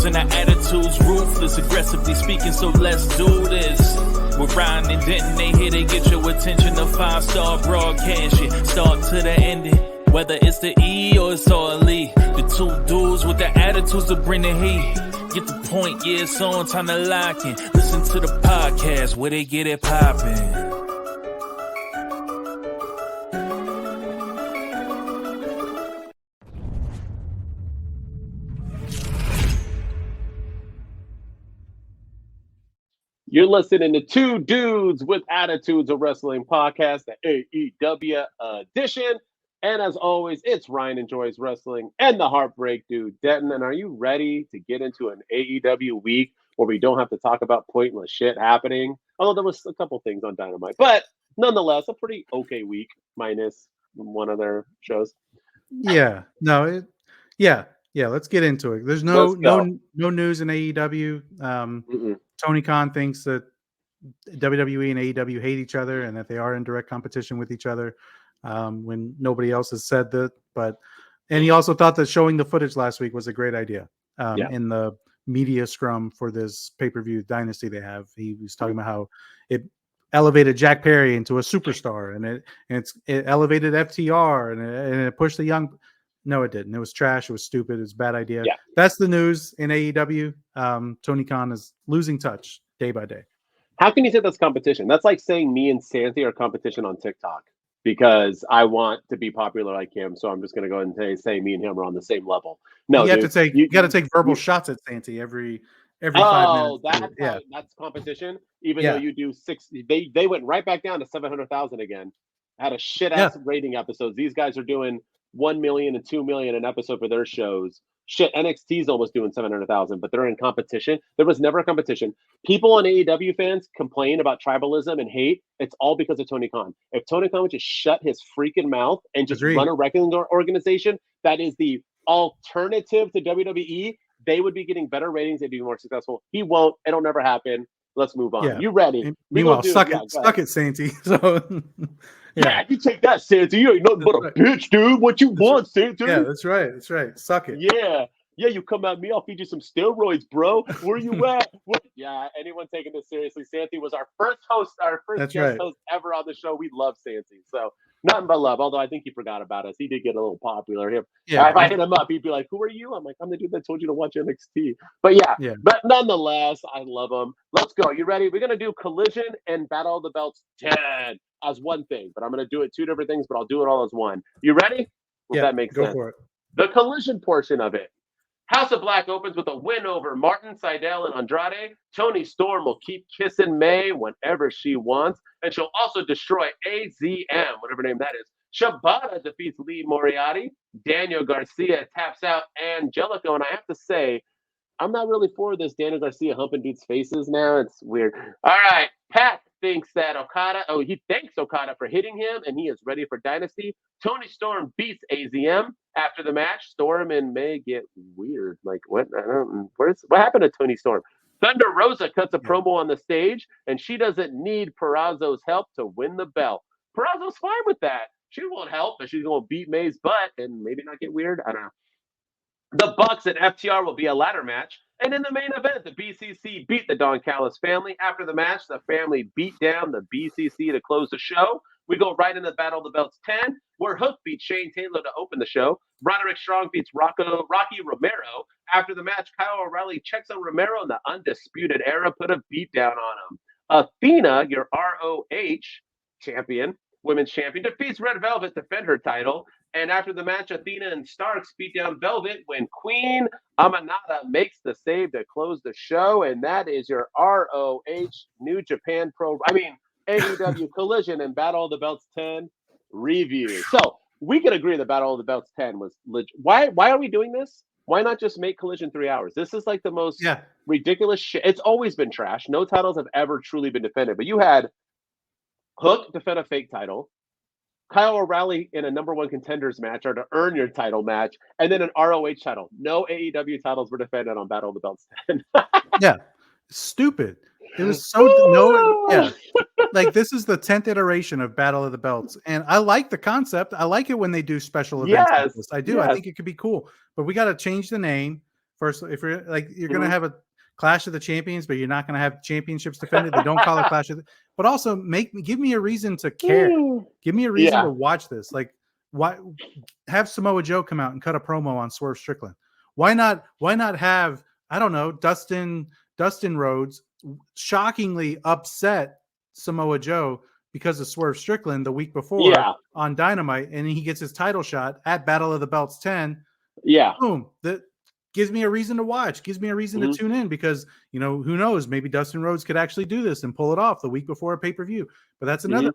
dudes and our attitudes ruthless, aggressively speaking, so let's do this. With Ryan and Denton, they here to get your attention. A 5-star broadcast, shit, start to the ending. Whether it's the E or it's all E, the two dudes with the attitudes to bring the heat. Get the point, yeah, it's on, time to lock in. Listen to the podcast where they get it poppin'. You're listening to Two Dudes with Attitudes of Wrestling podcast, the AEW edition. And as always, it's Ryan Enjoys Wrestling and the Heartbreak Dude, Denton. And are you ready to get into an AEW week where we don't have to talk about pointless shit happening? Although there was a couple things on Dynamite. But nonetheless, a pretty okay week, minus one of their shows. Yeah. No. Yeah. Let's get into it. There's no news in AEW. Tony Khan thinks that WWE and AEW hate each other and that they are in direct competition with each other when nobody else has said that. And he also thought that showing the footage last week was a great idea in the media scrum for this pay-per-view Dynasty they have. He was talking about how it elevated Jack Perry into a superstar and it elevated FTR and it pushed the young. No, it didn't. It was trash. It was stupid. It was a bad idea. Yeah. That's the news in AEW. Tony Khan is losing touch day by day. How can you say that's competition? That's like saying me and Santi are competition on TikTok because I want to be popular like him. So I'm just going to go ahead and say me and him are on the same level. No, you got to take verbal shots at Santi every 5 minutes. That's competition. Even though you do 6, they went right back down to 700,000 again. Had a shit ass rating episodes. These guys are doing 1 million and 2 million an episode for their shows. Shit, NXT's almost doing 700,000, but they're in competition. There was never a competition. People on AEW fans complain about tribalism and hate. It's all because of Tony Khan. If Tony Khan would just shut his freaking mouth and just run a wrestling organization that is the alternative to WWE, they would be getting better ratings. They'd be more successful. He won't. It'll never happen. Let's move on. Yeah. You ready? Meanwhile, suck it, Santi. So. Yeah, you take that, Santi. You ain't nothing but a bitch, dude. What you want, Santi? Yeah, that's right. Suck it. Yeah, you come at me, I'll feed you some steroids, bro. Where you at? Yeah, anyone taking this seriously? Santi was our first host ever on the show. We love Santi. So nothing but love. Although I think he forgot about us. He did get a little popular. If I hit him up, he'd be like, "Who are you?" I'm like, "I'm the dude that told you to watch NXT." But but nonetheless, I love him. Let's go. You ready? We're gonna do Collision and Battle of the Belts 10 as one thing, but I'm gonna do it 2 different things, but I'll do it all as one. You ready? That makes sense. Go for it. The Collision portion of it. House of Black opens with a win over Martin, Seidel, and Andrade. Toni Storm will keep kissing May whenever she wants, and she'll also destroy AZM, whatever name that is. Shibata defeats Lee Moriarty. Daniel Garcia taps out Angelico, and I have to say, I'm not really for this Daniel Garcia humping dudes' faces now. It's weird. All right, Pat thinks that he thanks Okada for hitting him, and he is ready for Dynasty. Toni Storm beats AZM. After the match, Storm and May get weird. Like, what? What happened to Toni Storm? Thunder Rosa cuts a promo on the stage, and she doesn't need Purrazzo's help to win the belt. Purrazzo's fine with that. She won't help, but she's going to beat May's butt and maybe not get weird. I don't know. The Bucks and FTR will be a ladder match. And in the main event, the BCC beat the Don Callis family. After the match, the family beat down the BCC to close the show. We go right into Battle of the Belts 10, where Hook beats Shane Taylor to open the show. Roderick Strong beats Rocky Romero. After the match, Kyle O'Reilly checks on Romero, and the Undisputed Era put a beat down on him. Athena, your ROH champion, women's champion, defeats Red Velvet to defend her title. And after the match, Athena and Starks beat down Velvet when Queen Amanada makes the save to close the show. And that is your ROH New Japan AEW Collision and Battle of the Belts 10 review. So we can agree that Battle of the Belts 10 was legit. Why are we doing this? Why not just make Collision 3 hours? This is like the most ridiculous shit. It's always been trash. No titles have ever truly been defended. But you had Hook defend a fake title, Kyle O'Reilly in a number 1 contenders match or to earn your title match, and then an ROH title. No AEW titles were defended on Battle of the Belts 10. Yeah. Stupid. It was so like this is the 10th iteration of Battle of the Belts, and I like the concept. I like it when they do special events like this. I do. I think it could be cool, but we got to change the name First, if you're like you're gonna have a Clash of the Champions, but you're not gonna have championships defended. They don't call it Clash of the, but also give me a reason to care. Give me a reason to watch this. Like, why have Samoa Joe come out and cut a promo on Swerve Strickland? Why not have, I don't know, Dustin Rhodes shockingly upset Samoa Joe because of Swerve Strickland the week before on Dynamite, and he gets his title shot at Battle of the Belts 10. Yeah. Boom. That gives me a reason to watch, gives me a reason to tune in, because, you know, who knows, maybe Dustin Rhodes could actually do this and pull it off the week before a pay-per-view. But that's another,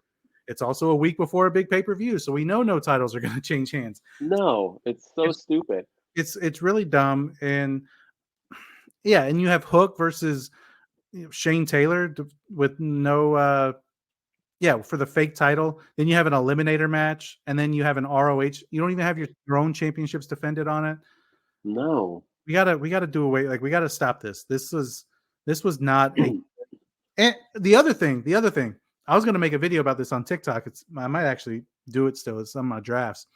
it's also a week before a big pay-per-view, so we know no titles are going to change hands. No, it's stupid. It's really dumb. And yeah, and you have Hook versus Shane Taylor with no for the fake title. Then you have an eliminator match, and then you have an ROH. You don't even have your own championships defended on it. No. We gotta do away. Like, we gotta stop this. This was not a. And the other thing, I was gonna make a video about this on TikTok. I might actually do it still. It's on my drafts.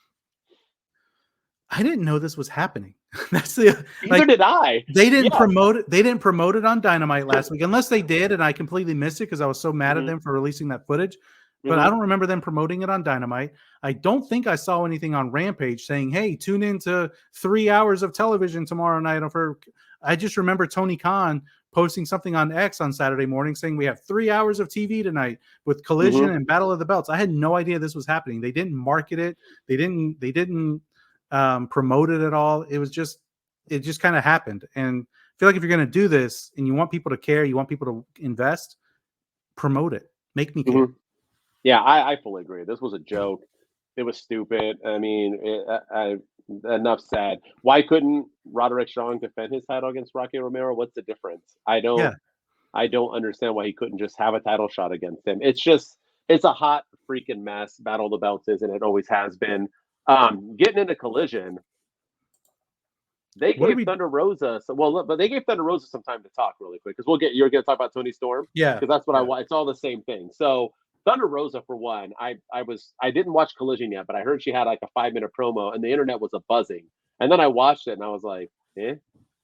I didn't know this was happening. That's the. Neither did I. They didn't promote it. They didn't promote it on Dynamite last week, unless they did, and I completely missed it because I was so mad at them for releasing that footage. But I don't remember them promoting it on Dynamite. I don't think I saw anything on Rampage saying, "Hey, tune in to 3 hours of television tomorrow night." I just remember Tony Khan posting something on X on Saturday morning saying we have 3 hours of TV tonight with Collision and Battle of the Belts. I had no idea this was happening. They didn't market it. They didn't promote it at all. It just kind of happened. And I feel like if you're going to do this and you want people to care, you want people to invest, promote it. Make me care. Yeah, I fully agree. This was a joke. It was stupid. I mean, enough said. Why couldn't Roderick Strong defend his title against Rocky Romero? What's the difference? I don't understand why he couldn't just have a title shot against him. It's a hot freaking mess. Battle of the Belts is, and it always has been. Getting into Collision, they gave Thunder Rosa but they gave Thunder Rosa some time to talk really quick, because you're going to talk about Toni Storm, because that's what I want. It's all the same thing. So Thunder Rosa, for one, I didn't watch Collision yet, but I heard she had like a 5-minute promo, and the internet was a buzzing. And then I watched it, and I was like,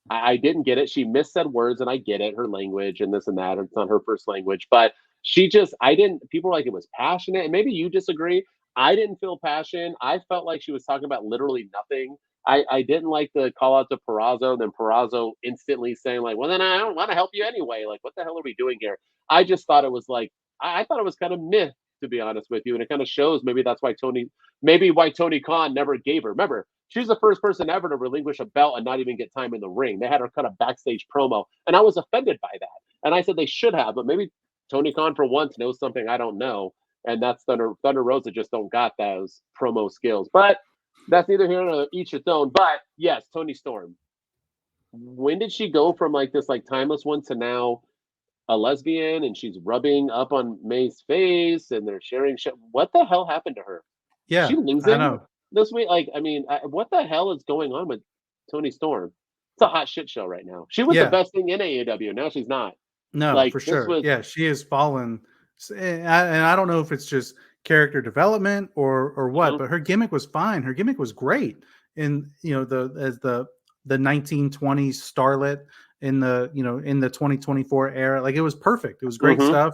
I didn't get it. She missaid words, and I get it, her language and this and that. It's not her first language, but people were like, it was passionate, and maybe you disagree. I didn't feel passion. I felt like she was talking about literally nothing. I didn't like the call out to Purrazzo, then Purrazzo instantly saying like, well, then I don't want to help you anyway. Like, what the hell are we doing here? I just thought it was like, I thought it was kind of myth, to be honest with you. And it kind of shows maybe that's why Tony Khan never gave her. Remember, she's the first person ever to relinquish a belt and not even get time in the ring. They had her cut a backstage promo, and I was offended by that. And I said they should have, but maybe Tony Khan for once knows something I don't know. And that's Thunder Rosa just don't got those promo skills. But that's neither here nor each its own. But yes, Toni Storm. When did she go from like this like timeless one to now a lesbian, and she's rubbing up on May's face and they're sharing shit? What the hell happened to her? Yeah, she losing I know. This week? Like, I mean, what the hell is going on with Toni Storm? It's a hot shit show right now. She was the best thing in AEW. Now she's not. No, like, for sure. She has fallen. And I don't know if it's just character development or what, but her gimmick was fine. Her gimmick was great in, you know, as the 1920s starlet in the 2024 era. Like, it was perfect. It was great stuff.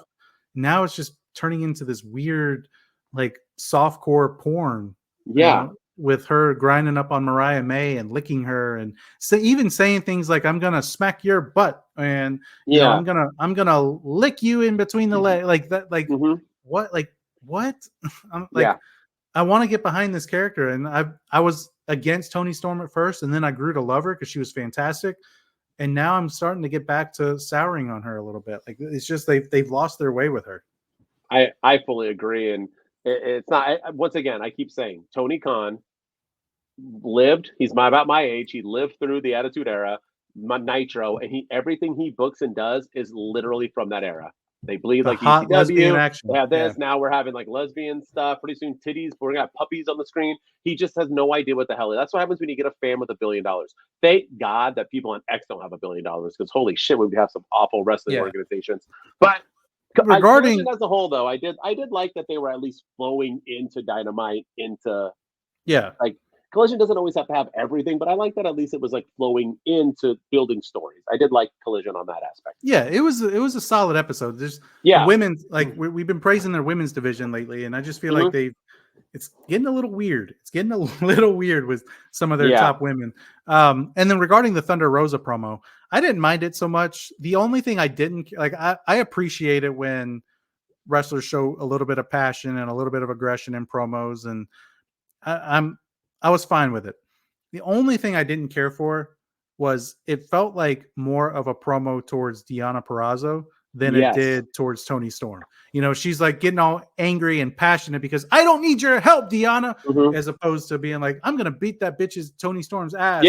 Now it's just turning into this weird like softcore porn. Yeah. With her grinding up on Mariah May and licking her, and even saying things like, "I'm gonna smack your butt," and you know, I'm gonna lick you in between the legs, like that. Like what? Like what? I'm like, I want to get behind this character, and I was against Toni Storm at first, and then I grew to love her because she was fantastic, and now I'm starting to get back to souring on her a little bit. Like, it's just they've lost their way with her. I fully agree, and it's not. Once again, I keep saying Tony Khan lived. He's about my age. He lived through the Attitude Era, Nitro, and everything he books and does is literally from that era. They bleed like hot lesbian action. They have this. Now we're having like lesbian stuff. Pretty soon, titties. We're gonna have puppies on the screen. He just has no idea what the hell. That's what happens when you get a fan with $1 billion. Thank God that people on X don't have $1 billion, because holy shit, we have some awful wrestling organizations. But regarding as a whole, though, I did like that they were at least flowing into Dynamite, into like, Collision doesn't always have to have everything, but I like that at least it was like flowing into building stories. I did like Collision on that aspect. Yeah, it was a solid episode. There's the women's, like we've been praising their women's division lately, and I just feel like it's getting a little weird. It's getting a little weird with some of their top women. And then regarding the Thunder Rosa promo, I didn't mind it so much. The only thing I didn't like, I appreciate it when wrestlers show a little bit of passion and a little bit of aggression in promos, and I was fine with it. The only thing I didn't care for was it felt like more of a promo towards Deonna Purrazzo than it did towards Toni Storm. You know, she's like getting all angry and passionate because I don't need your help, Deonna, as opposed to being like, I'm going to beat that bitch's Toni Storm's ass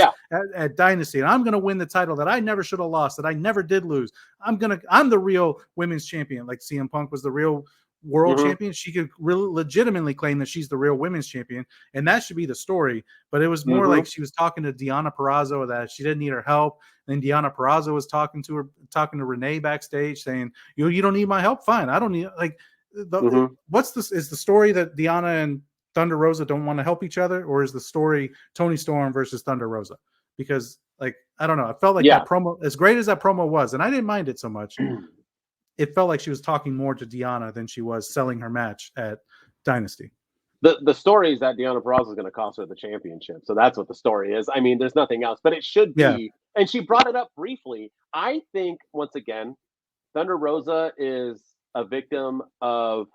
at Dynasty. And I'm going to win the title that I never should have lost, that I never did lose. I'm the real women's champion. Like CM Punk was the real world champion. She could really legitimately claim that she's the real women's champion, and that should be the story. But it was more like she was talking to Deonna Purrazzo that she didn't need her help. Then Deonna Purrazzo was talking to Renee backstage saying, you don't need my help. Fine. I don't need what's this? Is the story that Deonna and Thunder Rosa don't want to help each other, or is the story Toni Storm versus Thunder Rosa? Because like, I don't know. I felt like that promo, as great as that promo was, and I didn't mind it so much. It felt like she was talking more to Deonna than she was selling her match at Dynasty. The story is that Deonna Purrazzo is going to cost her the championship. So that's what the story is. I mean, there's nothing else, but it should be. Yeah. And she brought it up briefly. I think, once again, Thunder Rosa is a victim of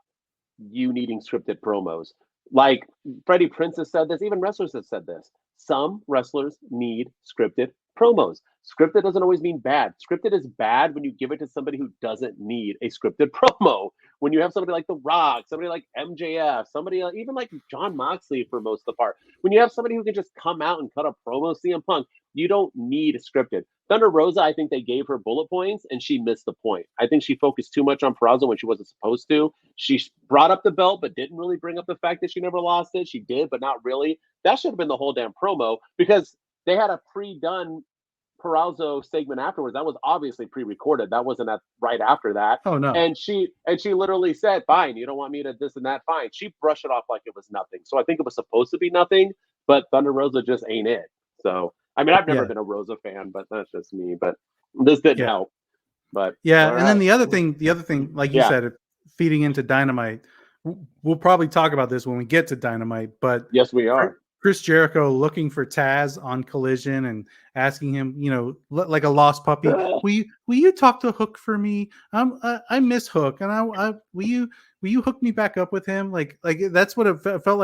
you needing scripted promos. Like Freddie Prinze has said this. Even wrestlers have said this. Some wrestlers need scripted promos. Scripted doesn't always mean bad. Scripted is bad when you give it to somebody who doesn't need a scripted promo. When you have somebody like The Rock, somebody like MJF, somebody even like Jon Moxley for most of the part. When you have somebody who can just come out and cut a promo, CM Punk, you don't need scripted. Thunder Rosa, I think they gave her bullet points and she missed the point. I think she focused too much on Purrazzo when she wasn't supposed to. She brought up the belt, but didn't really bring up the fact that she never lost it. She did, but not really. That should have been the whole damn promo, because they had a pre-done Purrazzo segment afterwards. That was obviously pre-recorded. That wasn't right after that. Oh no. And she literally said, fine, you don't want me to this and that, fine. She brushed it off like it was nothing. So I think it was supposed to be nothing, but Thunder Rosa just ain't it. So I mean, I've never been a Rosa fan, but that's just me. But this didn't help. But and then the other thing, like you said, feeding into Dynamite, we'll probably talk about this when we get to Dynamite, but yes, we are. Chris Jericho looking for Tazz on Collision and asking him, you know, like a lost puppy, will you talk to Hook for me? I miss Hook, and will you hook me back up with him? Like that's what it felt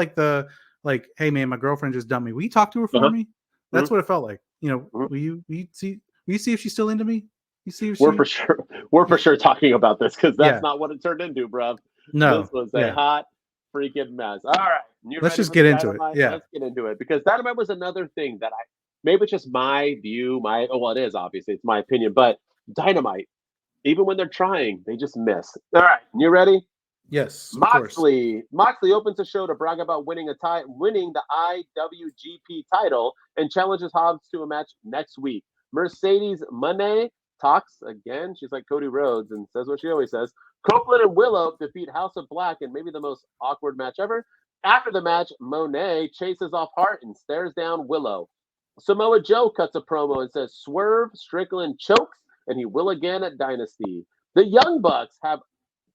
like. Hey man, my girlfriend just dumped me. Will you talk to her for me? That's what it felt like. You know, will you see if she's still into me? You see if we're for sure talking about this, because that's not what it turned into, bro. No, this was a hot freaking mess. All right. Let's just get into it. Yeah. Let's get into it, because Dynamite was another thing that maybe it's just my view, it is obviously, it's my opinion, but Dynamite, even when they're trying, they just miss. All right. You ready? Yes. Moxley opens the show to brag about winning the IWGP title and challenges Hobbs to a match next week. Mercedes Mone talks again. She's like Cody Rhodes and says what she always says. Copeland and Willow defeat House of Black in maybe the most awkward match ever. After the match, Monet chases off Hart and stares down Willow. Samoa Joe cuts a promo and says Swerve Strickland chokes, and he will again at Dynasty. The Young Bucks have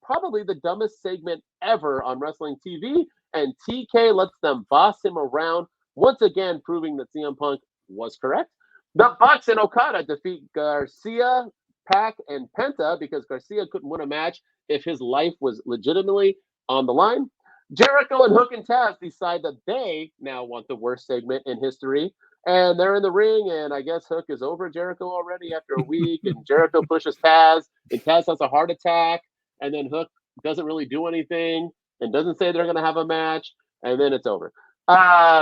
probably the dumbest segment ever on wrestling TV, and TK lets them boss him around, once again proving that CM Punk was correct. The Bucks and Okada defeat Garcia, Pac, and Penta because Garcia couldn't win a match if his life was legitimately on the line. Jericho and Hook and Tazz decide that they now want the worst segment in history, and they're in the ring, and I guess Hook is over Jericho already after a week, and Jericho pushes Tazz, and Tazz has a heart attack, and then Hook doesn't really do anything and doesn't say they're going to have a match, and then it's over.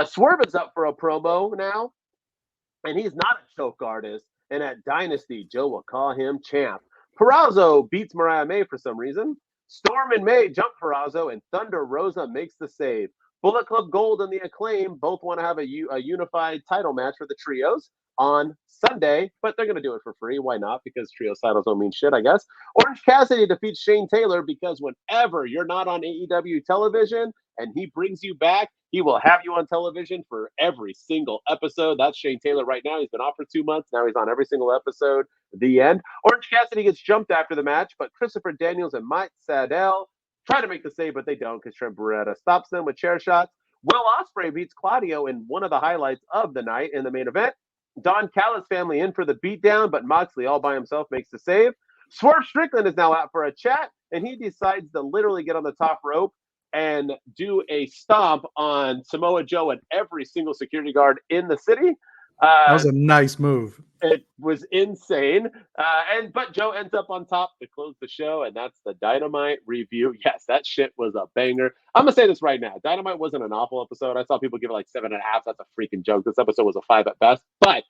Swerve is up for a promo now, and he's not a choke artist, and at Dynasty, Joe will call him champ. Purrazzo beats Mariah May for some reason. Storm and May jump Purrazzo, and Thunder Rosa makes the save. Bullet Club Gold and the Acclaim both want to have a unified title match for the trios on Sunday, but they're going to do it for free. Why not? Because trios titles don't mean shit, I guess. Orange Cassidy defeats Shane Taylor because whenever you're not on AEW television and he brings you back, he will have you on television for every single episode. That's Shane Taylor right now. He's been off for 2 months. Now he's on every single episode. The end. Orange Cassidy gets jumped after the match, but Christopher Daniels and Mike Sydal try to make the save, but they don't because Trent Beretta stops them with chair shots. Will Ospreay beats Claudio in one of the highlights of the night in the main event. Don Callis family in for the beatdown, but Moxley all by himself makes the save. Swerve Strickland is now out for a chat, and he decides to literally get on the top rope and do a stomp on Samoa Joe and every single security guard in the city. That was a nice move. It was insane. But Joe ends up on top to close the show, and that's the Dynamite review. Yes, that shit was a banger. I'm going to say this right now. Dynamite wasn't an awful episode. I saw people give it like 7.5. That's a freaking joke. This episode was a 5 at best. But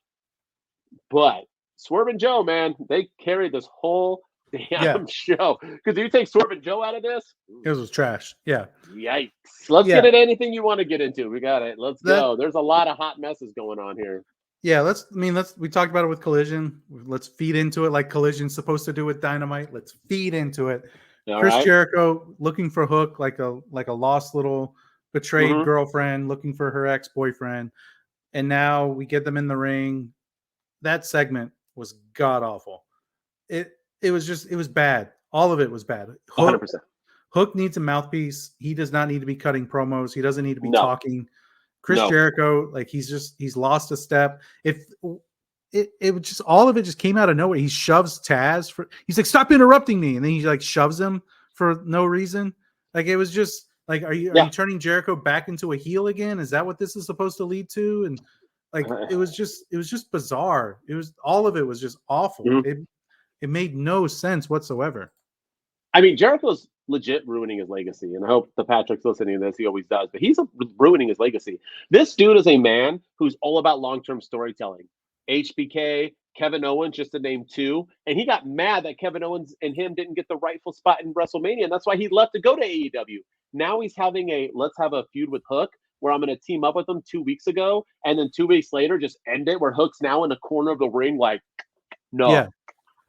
Swerve and Joe, man, they carried this whole damn show. Because if you take Swerve and Joe out of this, it was trash. Yeah. Yikes. Let's get into anything you want to get into. We got it. Let's go. There's a lot of hot messes going on here. Yeah, we talked about it with Collision. Let's feed into it like Collision's supposed to do with Dynamite. Let's feed into it. Chris Jericho looking for Hook like a lost little betrayed girlfriend looking for her ex-boyfriend. And now we get them in the ring. That segment was god awful. It was bad. All of it was bad. 100%. Hook needs a mouthpiece. He does not need to be cutting promos. He doesn't need to be talking. Chris Jericho, like he's lost a step. If it was just all of it just came out of nowhere. He shoves Tazz he's like, stop interrupting me, and then he like shoves him for no reason. Like it was just like, are you turning Jericho back into a heel again? Is that what this is supposed to lead to? And like it was just bizarre. All of it was just awful. It made no sense whatsoever. I mean, Jericho's legit ruining his legacy, and I hope the Patrick's listening to this. He always does, but he's ruining his legacy. This dude is a man who's all about long-term storytelling. HBK, Kevin Owens, just to name two, and he got mad that Kevin Owens and him didn't get the rightful spot in WrestleMania, and that's why he left to go to AEW. Now he's having let's have a feud with Hook, where I'm going to team up with him 2 weeks ago, and then 2 weeks later just end it, where Hook's now in the corner of the ring like, no,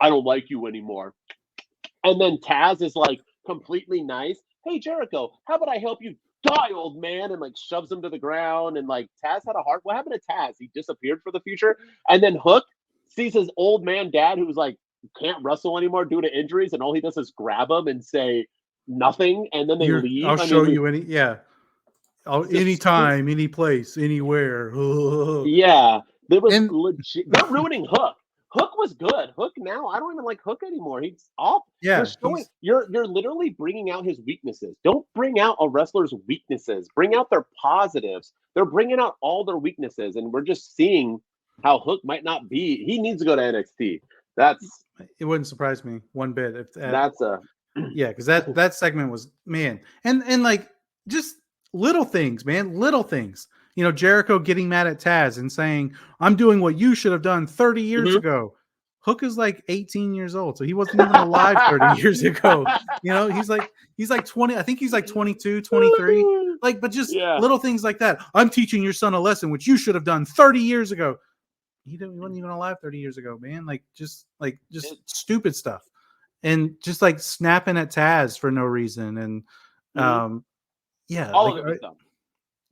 I don't like you anymore. And then Tazz is like, completely nice. Hey Jericho, how about I help you die, old man? And like shoves him to the ground. And like Tazz had a heart. What happened to Tazz? He disappeared for the future. And then Hook sees his old man dad, who's like can't wrestle anymore due to injuries, and all he does is grab him and say nothing, and then they leave. I'll show you anytime, any place, anywhere. Yeah, there was legit. They're ruining Hook. Hook was good. Hook now, I don't even like Hook anymore. He's off. Yeah, you're literally bringing out his weaknesses. Don't bring out a wrestler's weaknesses. Bring out their positives. They're bringing out all their weaknesses, and we're just seeing how Hook might not be. He needs to go to NXT. It wouldn't surprise me one bit if because that segment was, man, and like just little things, man, little things. You know, Jericho getting mad at Tazz and saying, I'm doing what you should have done 30 years ago. Hook is like 18 years old, so he wasn't even alive 30 years ago. You know, he's like 20. I think he's like 22, 23. Like, but just little things like that. I'm teaching your son a lesson, which you should have done 30 years ago. He wasn't even alive 30 years ago, man. Like, just stupid stuff. And just like snapping at Tazz for no reason. And all of it was dumb.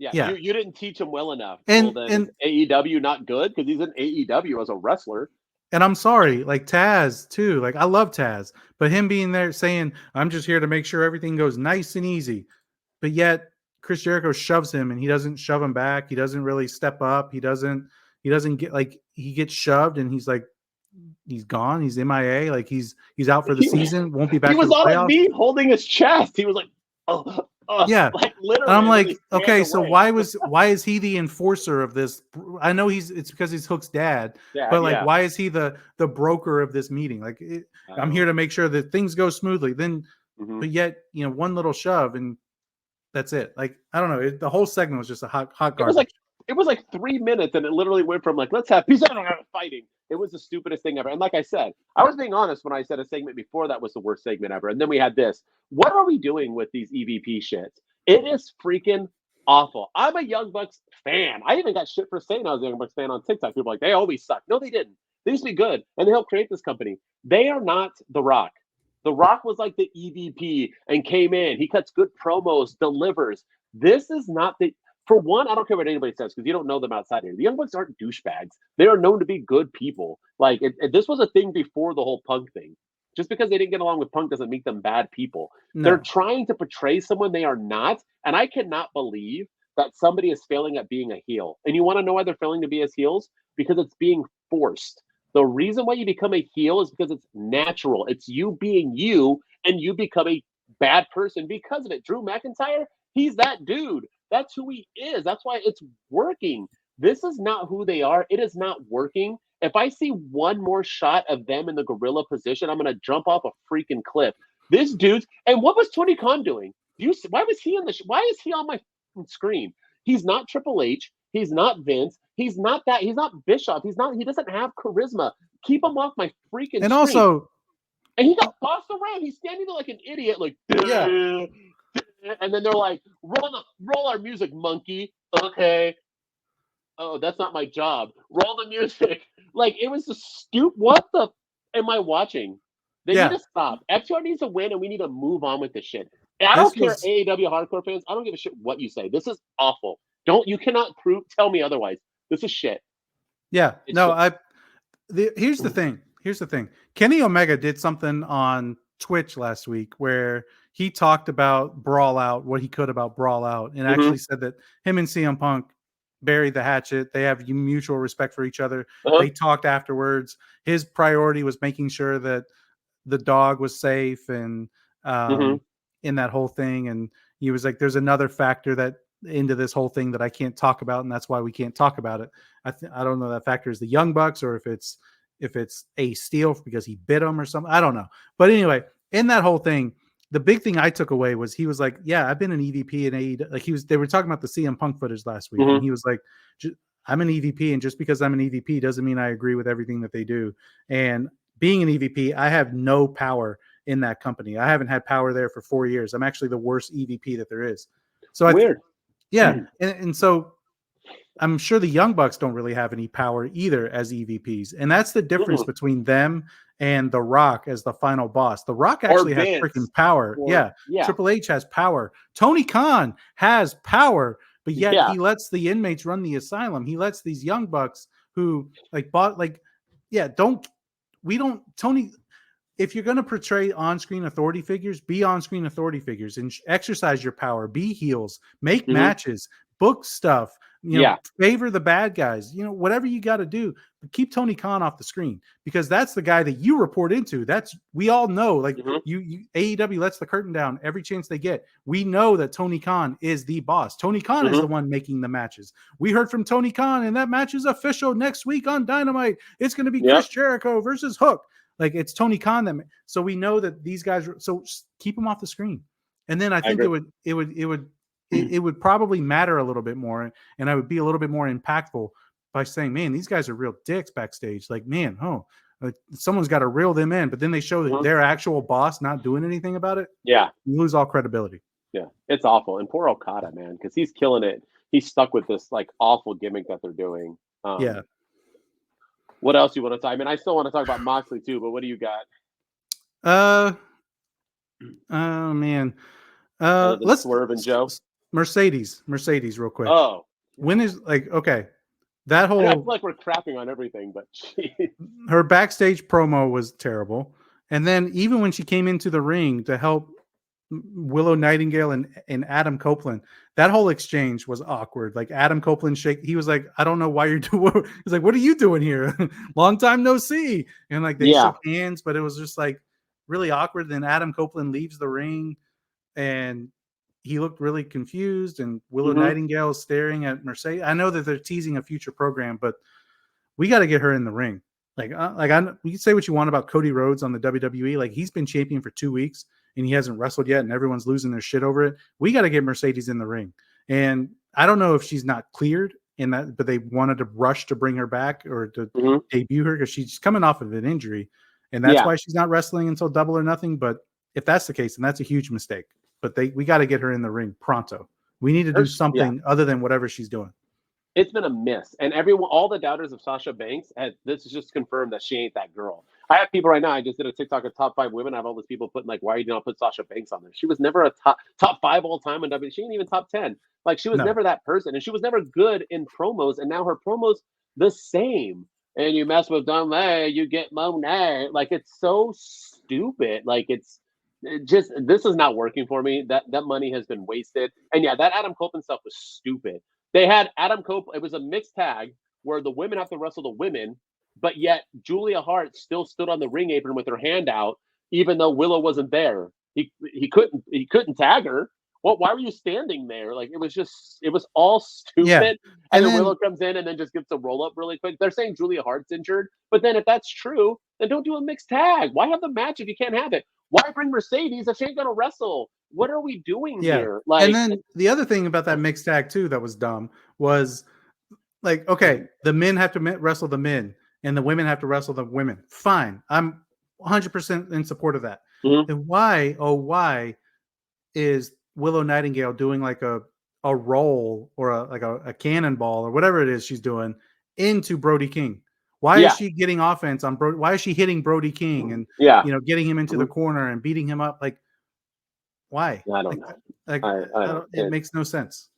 Yeah. You didn't teach him well enough. And AEW not good because he's in AEW as a wrestler. And I'm sorry, like Tazz too. Like I love Tazz, but him being there saying, I'm just here to make sure everything goes nice and easy. But yet Chris Jericho shoves him and he doesn't shove him back. He doesn't really step up. He doesn't get like, he gets shoved and he's like, he's gone. He's MIA. Like he's out for the season. Won't be back. He was on a knee holding his chest. He was like, like literally. And I'm like, okay, so why is he the enforcer of this? I know it's because he's Hook's dad, but like, why is he the broker of this meeting? Like, I'm here to make sure that things go smoothly. Then, but yet, you know, one little shove and that's it. Like, I don't know. The whole segment was just a hot garbage. It was like 3 minutes, and it literally went from like, let's have peace out fighting. It was the stupidest thing ever. And like I said, I was being honest when I said a segment before that was the worst segment ever. And then we had this. What are we doing with these EVP shits? It is freaking awful. I'm a Young Bucks fan. I even got shit for saying I was a Young Bucks fan on TikTok. People were like, they always suck. No, they didn't. They used to be good, and they helped create this company. They are not The Rock. The Rock was like the EVP and came in. He cuts good promos, delivers. This is not the. For one, I don't care what anybody says because you don't know them outside here. The Young Bucks aren't douchebags. They are known to be good people. Like this was a thing before the whole Punk thing. Just because they didn't get along with Punk doesn't make them bad people. No. They're trying to portray someone they are not, and I cannot believe that somebody is failing at being a heel. And you want to know why they're failing to be as heels? Because it's being forced. The reason why you become a heel is because it's natural. It's you being you, and you become a bad person because of it. Drew McIntyre, he's that dude. That's who he is. That's why it's working. This is not who they are. It is not working. If I see one more shot of them in the gorilla position, I'm going to jump off a freaking cliff. This dude's, and what was Tony Khan doing? Why was he why is he on my screen? He's not Triple H. He's not Vince. He's not that. He's not Bischoff. He doesn't have charisma. Keep him off my freaking screen. Also, and he got bossed around. He's standing there like an idiot, like, yeah. And then they're like, roll our music, monkey. Okay. Oh, that's not my job. Roll the music. Like, it was a what the am I watching? They need to stop. FTR needs to win, and we need to move on with this shit. And I don't care, AEW hardcore fans. I don't give a shit what you say. This is awful. You cannot tell me otherwise. This is shit. Yeah. Here's the thing. Kenny Omega did something on Twitch last week where he talked about Brawl Out, what he could about Brawl Out, and actually said that him and CM Punk buried the hatchet. They have mutual respect for each other. They talked afterwards. His priority was making sure that the dog was safe and in that whole thing. And he was like, there's another factor that into this whole thing that I can't talk about, and that's why we can't talk about it. I don't know that factor is the Young Bucks or if it's Ace Steel because he bit him or something. I don't know. But anyway, in that whole thing, the big thing I took away was he was like, yeah, I've been an EVP in AEW. Like they were talking about the CM Punk footage last week. And he was like, I'm an EVP. And just because I'm an EVP doesn't mean I agree with everything that they do. And being an EVP, I have no power in that company. I haven't had power there for 4 years. I'm actually the worst EVP that there is. So weird. And so I'm sure the Young Bucks don't really have any power either as EVPs. And that's the difference between them and The Rock as the final boss. The Rock actually has freaking power. Triple H has power. Tony Khan has power, but yet he lets the inmates run the asylum. He lets these Young Bucks who Tony, if you're going to portray on-screen authority figures, be on-screen authority figures and exercise your power, be heels, make matches, book stuff, favor the bad guys, whatever you got to do, but keep Tony Khan off the screen because that's the guy that you report into. We all know, AEW lets the curtain down every chance they get. We know that Tony Khan is the boss. Tony Khan is the one making the matches. We heard from Tony Khan, and that match is official next week on Dynamite. It's going to be Chris Jericho versus Hook. Like it's Tony Khan. So we know that these guys. So keep them off the screen, and then I think it would probably matter a little bit more, and I would be a little bit more impactful by saying, "Man, these guys are real dicks backstage." Like, man, someone's got to reel them in. But then they show that their actual boss not doing anything about it. Yeah, you lose all credibility. Yeah, it's awful. And poor Okada, man, because he's killing it. He's stuck with this awful gimmick that they're doing. What else you want to talk? I mean, I still want to talk about Moxley too, but what do you got? Oh man. Let's Swerve and Joe. Mercedes real quick. Oh. When is that whole I feel like we're crapping on everything, but her backstage promo was terrible. And then even when she came into the ring to help Willow Nightingale and Adam Copeland, that whole exchange was awkward. Like Adam Copeland he was like, I don't know why you're doing. He's like, what are you doing here? Long time no see. And they shook hands, but it was just really awkward. Then Adam Copeland leaves the ring, and he looked really confused. And Willow Nightingale is staring at Mercedes. I know that they're teasing a future program, but we got to get her in the ring. You can say what you want about Cody Rhodes on the WWE. He's been champion for 2 weeks and he hasn't wrestled yet, and everyone's losing their shit over it. We got to get Mercedes in the ring. And I don't know if she's not cleared in that, but they wanted to rush to bring her back or to debut her because she's coming off of an injury, and that's why she's not wrestling until Double or Nothing. But if that's the case, then that's a huge mistake. But we got to get her in the ring pronto. We need to do something other than whatever she's doing. It's been a miss. And all the doubters of Sasha Banks, this is just confirmed that she ain't that girl. I have people right now. I just did a TikTok of top 5 women. I have all these people putting like, why you not put Sasha Banks on there? She was never a top 5 all time in WWE. She ain't even top 10. Like she was never that person, and she was never good in promos. And now her promos the same. And you mess with Monet, you get Monet. Like it's so stupid. Like it's just this is not working for me. That money has been wasted. And yeah, that Adam Copeland stuff was stupid. They had Adam Copeland. It was a mixed tag where the women have to wrestle the women. But yet Julia Hart still stood on the ring apron with her hand out, even though Willow wasn't there. He couldn't tag her. Well, why were you standing there? Like it was all stupid. Yeah. And then Willow comes in and then just gets a roll up really quick. They're saying Julia Hart's injured, but then if that's true, then don't do a mixed tag. Why have the match if you can't have it? Why bring Mercedes if she ain't gonna wrestle? What are we doing here? Like, and then the other thing about that mixed tag too that was dumb was like, okay, the men have to wrestle the men. And the women have to wrestle the women. Fine. I'm 100% in support of that. Mm-hmm. And why is Willow Nightingale doing like a roll or a cannonball or whatever it is she's doing into Brody King? Why is she getting offense on Brody? Why is she hitting Brody King and getting him into the corner and beating him up? Like, why? I don't know. Like, it makes no sense.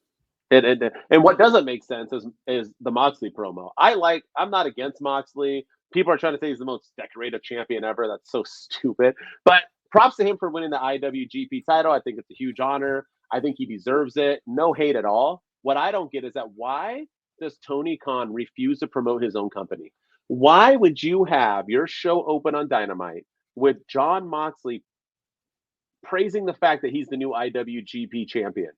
And what doesn't make sense is the Moxley promo. I'm not against Moxley. People are trying to say he's the most decorated champion ever. That's so stupid. But props to him for winning the IWGP title. I think it's a huge honor. I think he deserves it. No hate at all. What I don't get is that why does Tony Khan refuse to promote his own company? Why would you have your show open on Dynamite with Jon Moxley praising the fact that he's the new IWGP champion?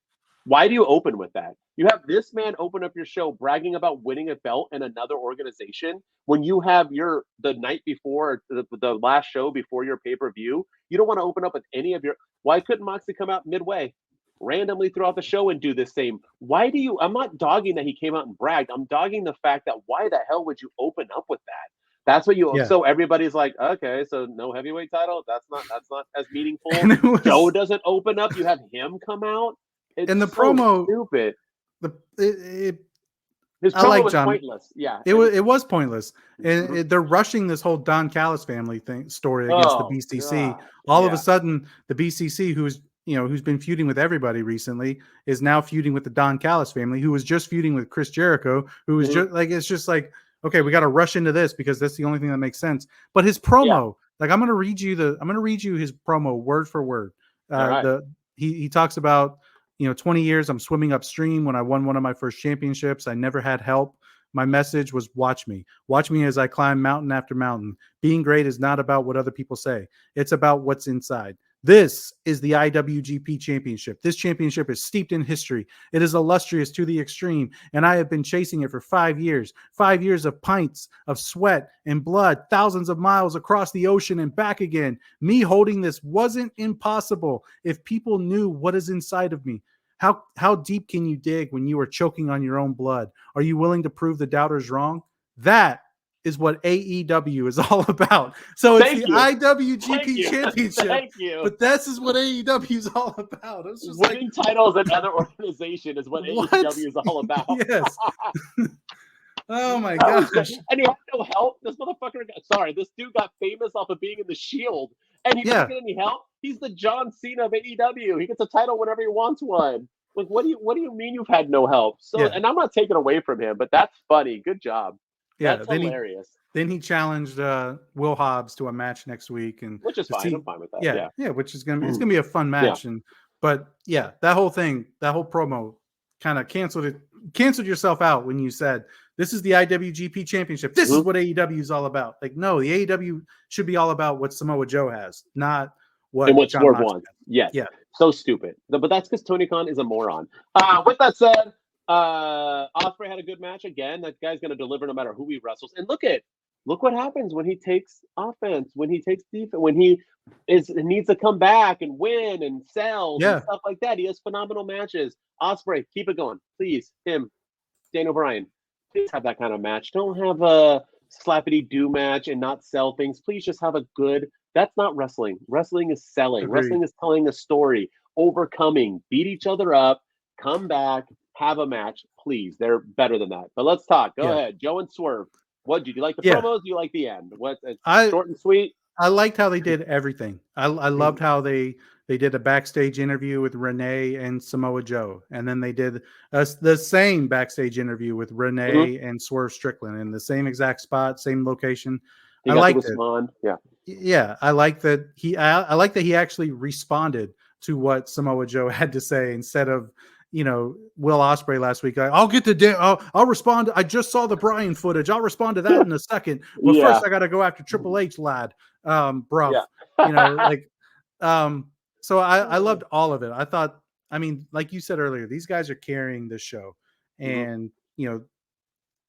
Why do you open with that? You have this man open up your show bragging about winning a belt in another organization when you have the night before the last show before your pay-per-view. You don't want to open up with any of your. Why couldn't Moxley come out midway, randomly throughout the show and do the same? Why do you? I'm not dogging that he came out and bragged. I'm dogging the fact that why the hell would you open up with that? That's what you. Yeah. So everybody's like, okay, so no heavyweight title. That's not as meaningful. Joe doesn't open up. You have him come out. It's and the so promo, stupid. His promo was pointless. Yeah, it was pointless. And they're rushing this whole Don Callis family story against the BCC. God. All of a sudden, the BCC, who's been feuding with everybody recently, is now feuding with the Don Callis family, who was just feuding with Chris Jericho, who was just like, it's just like, okay, we got to rush into this because that's the only thing that makes sense. But his promo, like, I'm going to read you his promo word for word. He talks about, 20 years, I'm swimming upstream. When I won one of my first championships, I never had help. My message was watch me as I climb mountain after mountain. Being great is not about what other people say. It's about what's inside. This is the IWGP Championship. This championship is steeped in history. It is illustrious to the extreme, and I have been chasing it for 5 years. 5 years of pints of sweat and blood, thousands of miles across the ocean and back again. Me holding this wasn't impossible if people knew what is inside of me. How deep can you dig when you are choking on your own blood? Are you willing to prove the doubters wrong? That is what AEW is all about. So it's the IWGP Championship. Thank you. But this is what AEW is all about. It's just winning titles in another organization is what AEW is all about. Yes. Oh my gosh. And he had no help. This dude got famous off of being in the Shield. And he doesn't get any help. He's the John Cena of AEW. He gets a title whenever he wants one. Like, what do you mean you've had no help? So, and I'm not taking away from him, but that's funny. Good job. Yeah, that's hilarious. Then he challenged Will Hobbs to a match next week, and which is fine. I'm fine with that. Yeah, which is it's gonna be a fun match. Yeah. But that whole promo kind of canceled yourself out when you said this is the IWGP Championship. This is what AEW is all about. Like, no, the AEW should be all about what Samoa Joe has, not what Swerve wants. Yes. Yeah. So stupid. But that's because Tony Khan is a moron. With that said, Ospreay had a good match again. That guy's going to deliver no matter who he wrestles. And look what happens when he takes offense, when he takes defense, when he needs to come back and win and sell and stuff like that. He has phenomenal matches. Ospreay, keep it going, please. Him, Daniel Bryan, please have that kind of match. Don't have a slappity-do match and not sell things. Please just have a good. That's not wrestling. Wrestling is selling. Agreed. Wrestling is telling a story, overcoming, beat each other up, come back, have a match. Please, they're better than that. But let's talk. Go ahead, Joe and Swerve. What did you like the promos? Do you like the end? Short and sweet? I liked how they did everything. I loved how they did a backstage interview with Renee and Samoa Joe, and then they did the same backstage interview with Renee and Swerve Strickland in the same exact spot, same location. I liked it. Yeah, I like that I like that he actually responded to what Samoa Joe had to say instead of Will Ospreay last week. I'll respond. I just saw the Bryan footage. I'll respond to that in a second. But first, I got to go after Triple H, lad. Bruv. Yeah. So I loved all of it. I thought, like you said earlier, these guys are carrying this show, and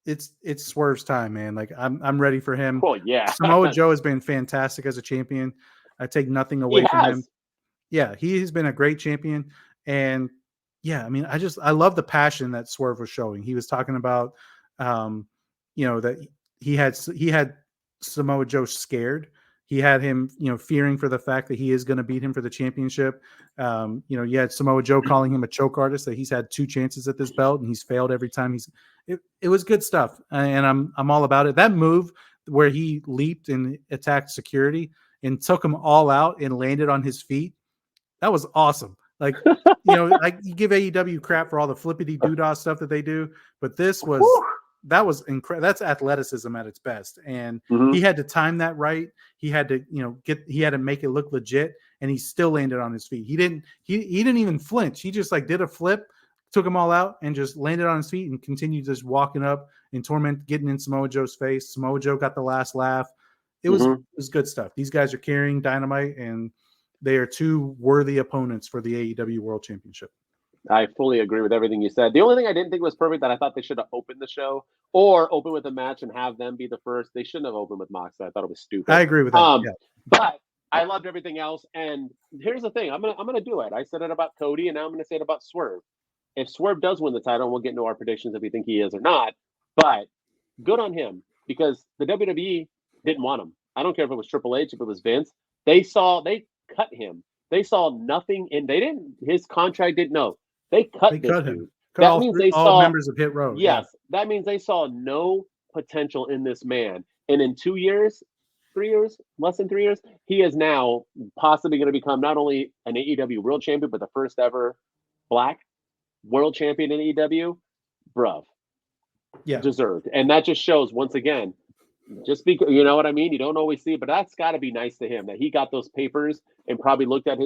it's Swerve's time, man. Like I'm ready for him. Oh yeah. Samoa Joe has been fantastic as a champion. I take nothing away from him. Yeah, he has been a great champion, and yeah, I love the passion that Swerve was showing. He was talking about, that he had Samoa Joe scared. He had him, fearing for the fact that he is going to beat him for the championship. You had Samoa Joe calling him a choke artist, that he's had 2 chances at this belt and he's failed every time. It was good stuff, and I'm all about it. That move where he leaped and attacked security and took them all out and landed on his feet, that was awesome. Like, you give AEW crap for all the flippity doodah stuff that they do, but that was incredible. That's athleticism at its best. And he had to time that right. He had to, he had to make it look legit, and he still landed on his feet. He didn't even flinch. He just did a flip, took them all out, and just landed on his feet and continued just walking up and getting in Samoa Joe's face. Samoa Joe got the last laugh. It was good stuff. These guys are carrying Dynamite, and they are 2 worthy opponents for the AEW World Championship. I fully agree with everything you said. The only thing I didn't think was perfect, that I thought they should have opened the show or open with a match and have them be the first. They shouldn't have opened with Moxley. I thought it was stupid. I agree with that. But I loved everything else. And here's the thing. I'm gonna do it. I said it about Cody, and now I'm gonna say it about Swerve. If Swerve does win the title, we'll get into our predictions if we think he is or not. But good on him, because the WWE didn't want him. I don't care if it was Triple H, if it was Vince. They cut him. They saw nothing his contract didn't know. They cut him. That means they saw members of Hit Row. Yes. Yeah. That means they saw no potential in this man. And in 2 years, 3 years, less than 3 years, he is now possibly going to become not only an AEW world champion, but the first ever Black world champion in AEW. Bruv. Yeah. Deserved. And that just shows, once again, just because, you know what I mean? You don't always see it, but that's got to be nice to him that he got those papers and probably looked at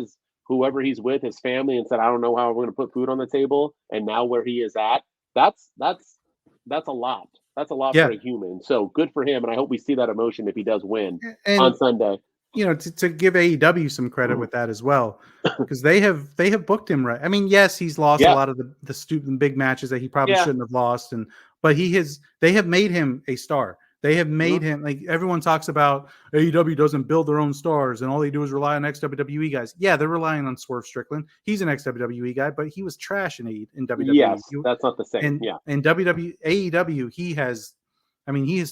whoever he's with, his family, and said, I don't know how we're going to put food on the table. And now where he is at, that's a lot. That's a lot for a human. So good for him. And I hope we see that emotion if he does win on Sunday. To give AEW some credit with that as well, because they have booked him right. Yes, he's lost a lot of the stupid big matches that he probably shouldn't have lost. But they have made him a star. They have made him, like, everyone talks about AEW doesn't build their own stars and all they do is rely on ex-WWE guys. Yeah, they're relying on Swerve Strickland. He's an ex-WWE guy, but he was trash in WWE. Yes, that's not the same. And AEW, he has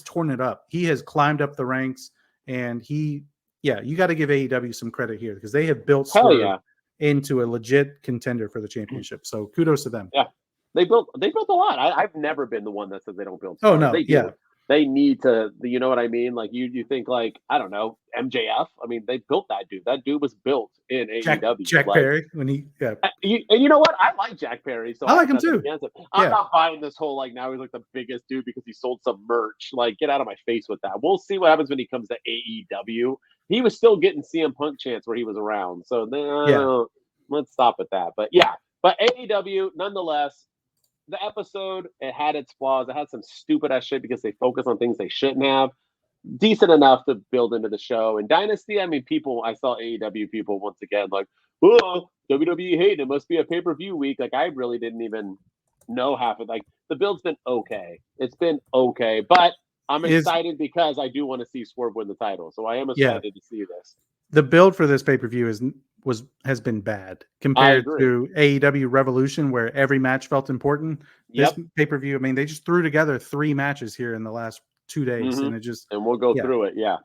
torn it up. He has climbed up the ranks, and you got to give AEW some credit here, because they have built Swerve into a legit contender for the championship. So kudos to them. Yeah, they built a lot. I've never been the one that says they don't build stars. Oh no, they do. They need to, you know what I mean? Like you think, like, I don't know, MJF. They built that dude. That dude was built in AEW. Jack Perry, when he, and you know what? I like Jack Perry. So I like him too. I'm not buying this whole, like, now he's like the biggest dude because he sold some merch. Like, get out of my face with that. We'll see what happens when he comes to AEW. He was still getting CM Punk chants where he was around. So let's stop at that. But AEW, nonetheless. The episode, it had its flaws. It had some stupid ass shit because they focus on things they shouldn't have. Decent enough to build into the show. And Dynasty, I saw AEW people once again like, oh, WWE hate it. Must be a pay-per-view week. Like, I really didn't even know half of it. Like, the build's been okay. It's been okay. But I'm excited because I do want to see Swerve win the title. So I am excited to see this. The build for this pay-per-view has been bad compared to AEW Revolution, where every match felt important. This pay-per-view, they just threw together 3 matches here in the last 2 days, and we'll go through it. Yeah,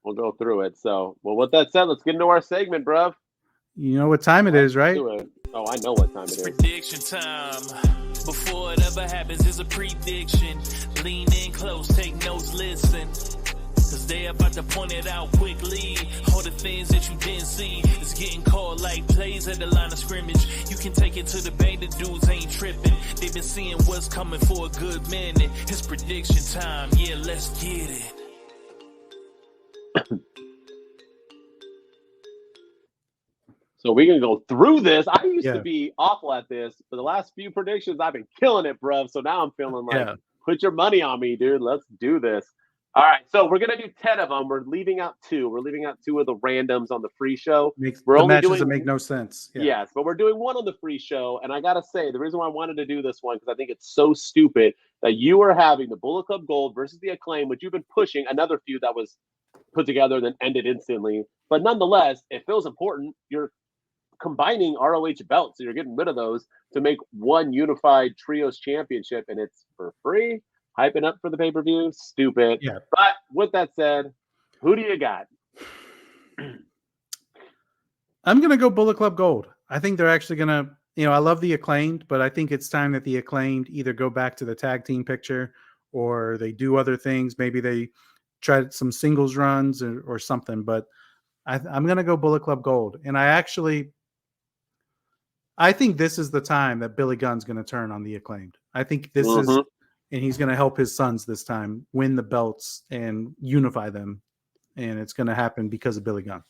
we'll go through it. So, well, with that said, let's get into our segment, bruv. You know what time it is, right? Oh, I know what time it is. Prediction time. Before it ever happens, it's a prediction. Lean in close, take notes, listen. Cause they about to point it out quickly. All the things that you didn't see is getting called like plays at the line of scrimmage. You can take it to the bank, the dudes ain't tripping. They've been seeing what's coming for a good minute. It's prediction time, yeah, let's get it. So we can go through this. I used to be awful at this. For the last few predictions, I've been killing it, bro. So now I'm feeling like, put your money on me, dude. Let's do this. All right, so we're going to do 10 of them. We're leaving out 2. We're leaving out 2 of the randoms on the free show. The matches that make no sense. Yeah. Yes, but we're doing 1 on the free show. And I got to say, the reason why I wanted to do this one, because I think it's so stupid that you are having the Bullet Club Gold versus the Acclaim, which you've been pushing, another feud that was put together then ended instantly. But nonetheless, it feels important. You're combining ROH belts, so you're getting rid of those to make one unified trios championship, and it's for free. Hyping up for the pay-per-view, stupid. Yeah. But with that said, who do you got? I'm gonna go Bullet Club Gold. I think they're actually gonna, I love the Acclaimed, but I think it's time that the Acclaimed either go back to the tag team picture or they do other things. Maybe they try some singles runs or something. But I'm gonna go Bullet Club Gold, and I think this is the time that Billy Gunn's gonna turn on the Acclaimed. I think this is. And he's going to help his sons this time win the belts and unify them. And it's going to happen because of Billy Gunn.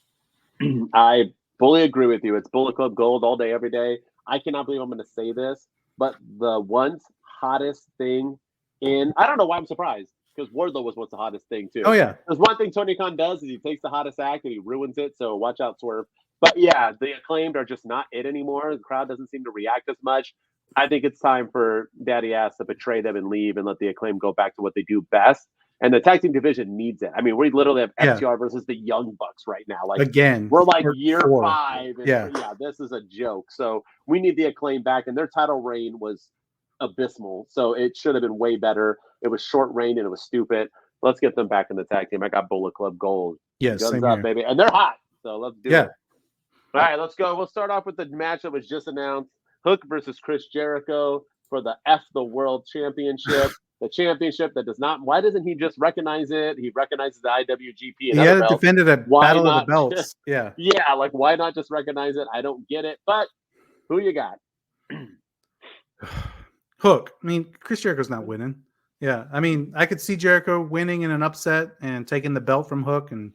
I fully agree with you. It's Bullet Club Gold all day, every day. I cannot believe I'm going to say this, but the once hottest thing I don't know why I'm surprised, because Wardlow was once the hottest thing too. Oh, yeah. There's one thing Tony Khan does is he takes the hottest act and he ruins it. So watch out, Swerve. But yeah, the Acclaimed are just not it anymore. The crowd doesn't seem to react as much. I think it's time for Daddy Ass to betray them and leave and let the Acclaim go back to what they do best. And the tag team division needs it. I mean, we literally have FTR versus the Young Bucks right now. Like again, we're like year 5. And this is a joke. So we need the Acclaim back. And their title reign was abysmal. So it should have been way better. It was short reign and it was stupid. Let's get them back in the tag team. I got Bullet Club Gold. Yes, guns up, baby. And they're hot. So let's do it. All right, let's go. We'll start off with the match that was just announced. Hook versus Chris Jericho for the F the World Championship. The championship that does not. Why doesn't he just recognize it? He recognizes the IWGP. And he had it defended at Battle of the Belts. Yeah. Yeah, like why not just recognize it? I don't get it. But who you got? Hook. I mean, Chris Jericho's not winning. Yeah. I mean, I could see Jericho winning in an upset and taking the belt from Hook. And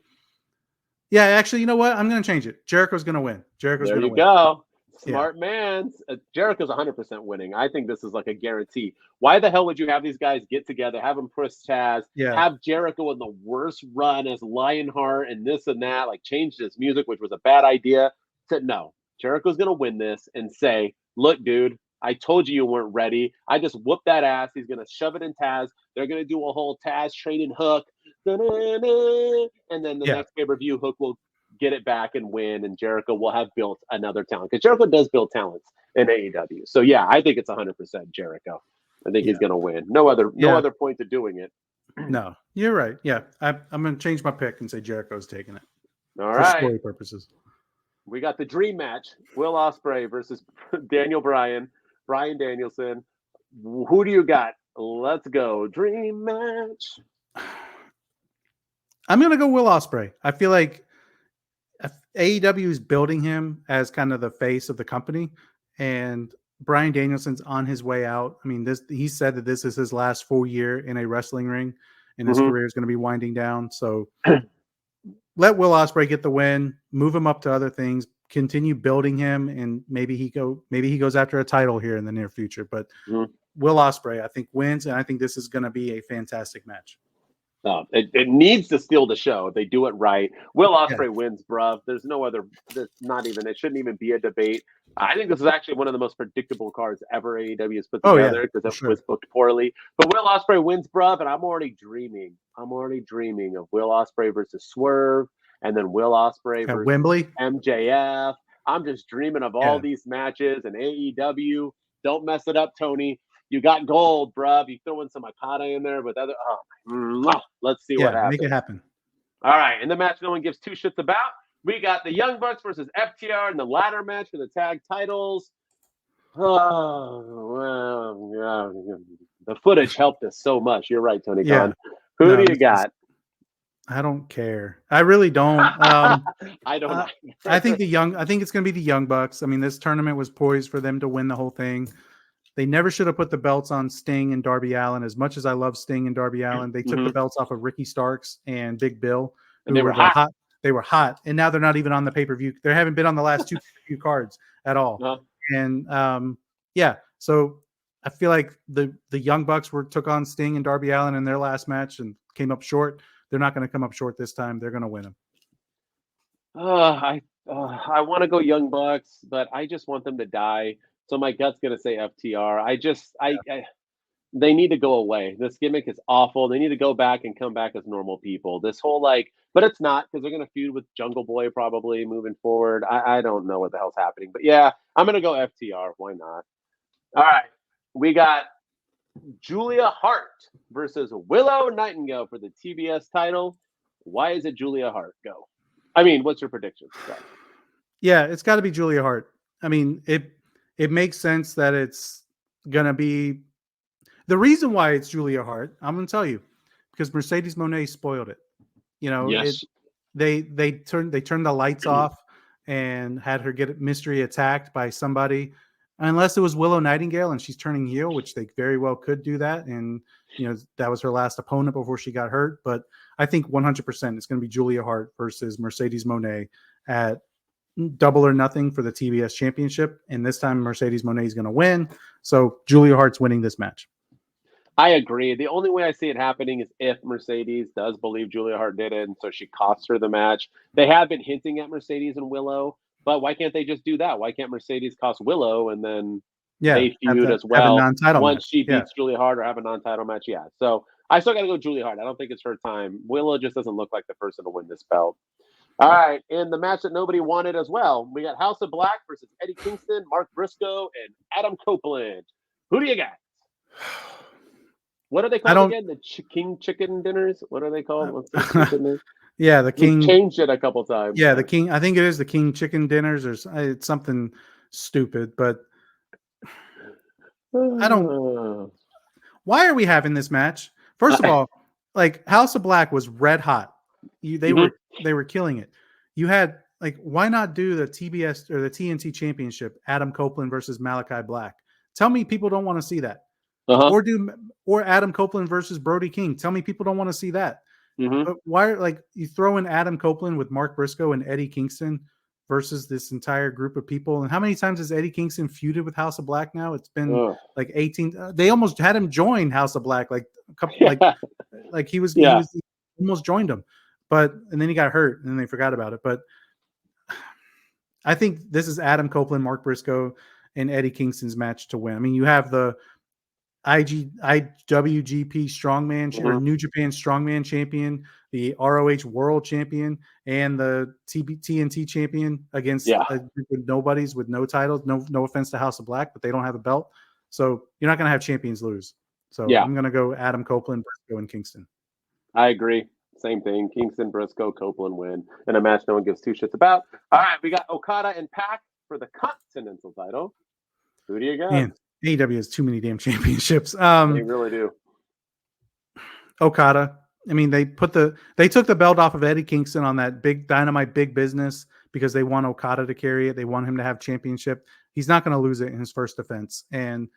yeah, actually, you know what? I'm going to change it. Jericho's going to win. Jericho's going to win. There you go. Smart man. Jericho's 100% winning. I think this is like a guarantee. Why the hell would you have these guys get together, have them push Tazz, have Jericho in the worst run as Lionheart and this and that, like change his music, which was a bad idea. Said no, Jericho's going to win this and say, look, dude, I told you weren't ready. I just whooped that ass. He's going to shove it in Tazz. They're going to do a whole Tazz training Hook. And then the next pay-per-view, Hook will get it back and win, and Jericho will have built another talent, because Jericho does build talents in AEW. So yeah, I think it's 100% Jericho. I think he's going to win. No other point to doing it. No, you're right. Yeah, I'm going to change my pick and say Jericho's taking it. All right, for story purposes. We got the dream match: Will Ospreay versus Daniel Bryan Danielson. Who do you got? Let's go, dream match. I'm going to go Will Ospreay. I feel like AEW is building him as kind of the face of the company, and Bryan Danielson's on his way out. I mean, he said that this is his last full year in a wrestling ring, and his career is going to be winding down. So let Will Ospreay get the win, move him up to other things, continue building him, and maybe he goes after a title here in the near future. But Will Ospreay, I think, wins, and I think this is going to be a fantastic match. It needs to steal the show. If they do it right. Will Ospreay wins, bruv. There's no other. It shouldn't even be a debate. I think this is actually one of the most predictable cards ever AEW has put together, because it was booked poorly. But Will Ospreay wins, bruv, and I'm already dreaming. Of Will Ospreay versus Swerve, and then Will Ospreay versus Wembley, MJF. I'm just dreaming of all these matches, and AEW. Don't mess it up, Tony. You got gold, bruv. You throw in some Okada in there with let's see what happens. Make it happen. All right. In the match no one gives two shits about, We got the Young Bucks versus FTR in the ladder match for the tag titles. Oh, well, yeah. The footage helped us so much. You're right, Tony Khan. Who do you got? I don't care. I really don't. I don't. I think it's going to be the Young Bucks. I mean, this tournament was poised for them to win the whole thing. They never should have put the belts on Sting and Darby Allin. As much as I love Sting and Darby Allin, they took the belts off of Ricky Starks and Big Bill, and they were hot. They were hot, and now they're not even on the pay-per-view. They haven't been on the last 2 pay-per-view cards at all. No. And so I feel like the Young Bucks took on Sting and Darby Allin in their last match and came up short. They're not going to come up short this time. They're going to win them. I want to go Young Bucks, but I just want them to die. So my gut's going to say FTR. They need to go away. This gimmick is awful. They need to go back and come back as normal people. This whole but it's not, because they're going to feud with Jungle Boy probably moving forward. I don't know what the hell's happening, but yeah, I'm going to go FTR. Why not? All right. We got Julia Hart versus Willow Nightingale for the TBS title. Why is it Julia Hart? Go. I mean, what's your prediction? Go. Yeah, it's got to be Julia Hart. I mean, it makes sense that it's going to be the reason why it's Julia Hart. I'm going to tell you, because Mercedes Mone spoiled it. Yes. They turned the lights off and had her get mystery attacked by somebody, unless it was Willow Nightingale and she's turning heel, which they very well could do that. And that was her last opponent before she got hurt. But I think 100% it's going to be Julia Hart versus Mercedes Mone at Double or Nothing for the TBS championship. And this time Mercedes Mone is going to win. So Julia Hart's winning this match. I agree. The only way I see it happening is if Mercedes does believe Julia Hart did it, and so she costs her the match. They have been hinting at Mercedes and Willow, but why can't they just do that? Why can't Mercedes cost Willow and then they feud as well once she beats Julia Hart, or have a non-title match? Yeah. So I still got to go Julia Hart. I don't think it's her time. Willow just doesn't look like the person to win this belt. All right. In the match that nobody wanted as well, we got House of Black versus Eddie Kingston, Mark Briscoe, and Adam Copeland. Who do you got? What are they called again? The King Chicken Dinners? What are they called? What's the Yeah, the King. We've changed it a couple times. Yeah, the King. I think it is the King Chicken Dinners, or it's something stupid. But I don't. Why are we having this match? First of all, House of Black was red hot. They were killing it. You had why not do the TBS or the TNT Championship? Adam Copeland versus Malachi Black. Tell me people don't want to see that. Or Adam Copeland versus Brody King. Tell me people don't want to see that. But why you throw in Adam Copeland with Mark Briscoe and Eddie Kingston versus this entire group of people? And how many times has Eddie Kingston feuded with House of Black now? It's been 18. They almost had him join House of Black he almost joined him, and then he got hurt and then they forgot about it. But I think this is Adam Copeland, Mark Briscoe, and Eddie Kingston's match to win. I mean, you have the IWGP Strongman or New Japan Strongman champion, the ROH World Champion, and the TNT champion against a group of nobodies with no titles. No offense to House of Black, but they don't have a belt, so you're not going to have champions lose. So I'm going to go Adam Copeland, Briscoe, and Kingston. I agree. Same thing. Kingston, Briscoe, Copeland win in a match no one gives two shits about. All right, we got Okada and Pac for the Continental title. Who do you got? Man, AEW has too many damn championships. They really do. Okada. I mean, they took the belt off of Eddie Kingston on that big Dynamite Big Business because they want Okada to carry it. They want him to have championship. He's not going to lose it in his first defense. And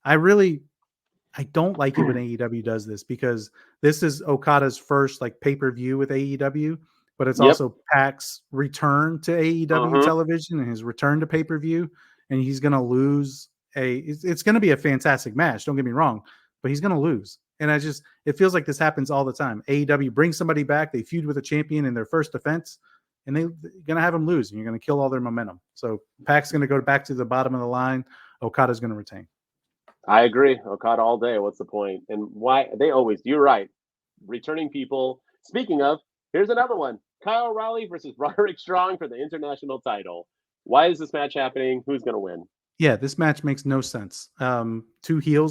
I don't like it when AEW does this, because this is Okada's first pay-per-view with AEW, but it's also Pac's return to AEW television and his return to pay-per-view. And he's going to lose it's going to be a fantastic match. Don't get me wrong, but he's going to lose. And it feels like this happens all the time. AEW brings somebody back. They feud with a champion in their first defense, and they're going to have him lose, and you're going to kill all their momentum. So Pac's going to go back to the bottom of the line. Okada's going to retain. I agree. Okada all day. What's the point? And why they always, you're right. Returning people. Speaking of, here's another one. Kyle O'Reilly versus Roderick Strong for the international title. Why is this match happening? Who's going to win? Yeah, this match makes no sense. Two heels